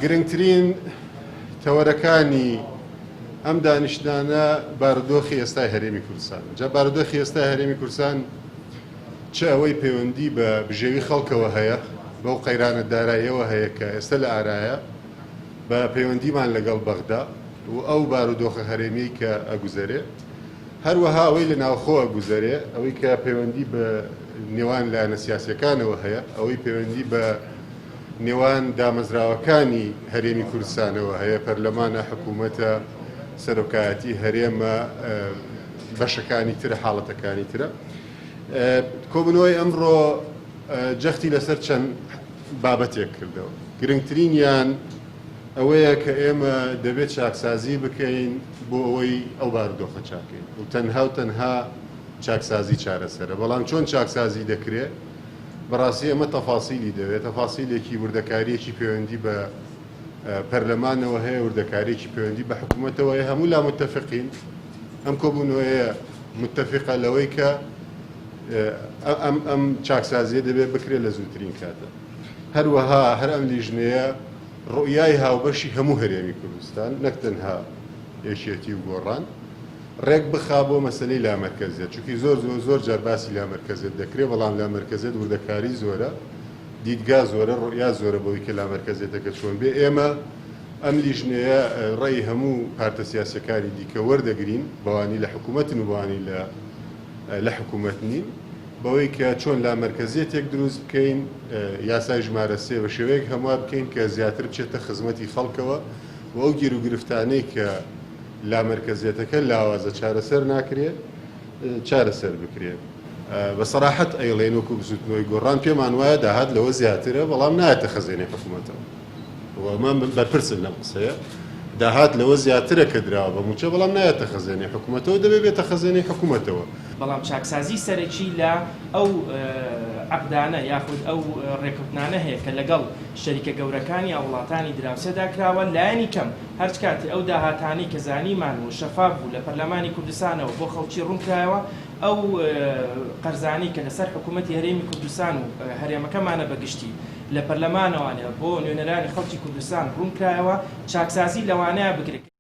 گرنگترین تەوەرەکانی ئەم دانیشتانە بارودۆخی ئێستای هەرێمی کوردستان. جا بارودۆخی ئێستای هەرێمی کوردستان چ ئەوەی پەیوەندی بە بژێوی خەڵکەوە هەیە، بەو قەیرانە داراییەوە هەیە کە ئێستا لە ئارایە بە پەیوەندیمان لەگەڵ بەغدا و ئەو بارودۆخە هەرێمی کە ئەگوزارێ، هەروەها ئەوەی لە ناوخۆ ئەگوزارێ، ئەوەی کە پەیوەندی بە نێوان لایەنە سیاسیەکانەوە هەیە، ئەوەی پەیوەندی بە نێوان دامەزراوەکانی هەرێمی کوردستانەوە هەیە، پەرلەمانە، حکوومەتە، سەرۆکایەتی هەرێمە، بەشەکانی ترە، حاڵەتەکانی ترە. کۆبنەوەی ئەمڕۆ جەختی لەسەر چەند بابەتێک کردەوە. گرنگترینیان ئەوەیە کە ئێمە دەبێت چاکسازی بکەین بۆ ئەوەی ئەو بارودۆخە چاکەین و تەنها چاکسازی چارەسەرە. بەڵام چۆن چاکسازی دەکرێت؟ بەڕاستی ئەمە تەفاسیلی دەوێت، تەفاسیلێکی وردەکاریەکی پەیوەندی بە پەرلەمانەوە هەیە، وردەکاریەکی پەیوەندی بە حکوومەتەوە هەیە. هەموو لا متتەفقین، ئەم کۆبوونەوەیە متتەفقە لەوەی کە ئەم چاکسازیە دەبێت بکرێت لە زووترین کاتە. هەروەها هەر ئەم لیژنەیە ڕوئیای هاوبەشی هەموو هەرێمی کوردستان، نەک تەنها یەکێتی و گۆڕان، ڕێک بخا بۆ مەسەلەی لامەرکەزیەت، چونکی زۆر جار باسی لامەرکەزیەت دەکرێت، بەڵام لامەرکەزیەت وردەکاری زۆرە، دیدگا زۆرە، ڕوئیا زۆرە بەوەی کە لامەرکەزیەتەکە چۆن بێ. ئێمە ئەم لیژنەیە ڕێی هەموو پارتە سیاسیەکانی دیکە وەردەگرین، بەوانی لە حکوومەتن و بەوانی لە حکوومەت نین، بەوەی کە چۆن لامەرکەزیەتێک دروست بکەین، یاسای ژمارە 3 بە شێوەیەک هەموار بکەین کە زیاتر بچێتە خزمەتی خەڵکەوە و ئەو گیر و گرفتانەی کە لامەرکەزیەتەکە لاوازە چارەسەر ناکرێت، چارەسەر بکرێت. بە سەراحەت ئەیڵێن وەکو بزوتنەوەی گۆڕان پێمان وایە داهات لەوە زیاترە، بەڵام نایەتە خەزینەی حکوومەتەوە. وەمان بەرپرسن لەم قسەیە، داهات لەوە زیاترە کە دراوە بە موچە، بەڵام نایەتە خەزینەی حکوومەتەوە، دەبێت بێتە خەزینەی حکوومەتەوە. بەڵام چاکسازی سەرەکی لە ئەو عەقدانە یاخود ئەو ڕێکوتنانە هەیە کە لەگەڵ شەریکە گەورەکانی وڵاتانی دراوسێدا کراوە، لایەنی کەم هەرچ کاتی ئەو داهاتانی کە زانیمان و شەفاف بوو لە پەرلەمانی کوردستانەوە بۆ خەڵکی ڕوونکرایەوە، ئەو قەرزانی کە لەسەر حکوومەتی هەرێمی کوردستان و هەرێمەکەمانە بەگشتی لە پەرلەمانەوانە بۆ نوێنەرانی خەڵکی کوردستان ڕوونکرایەوە، چاکسازی لەوانەیە بکرێت.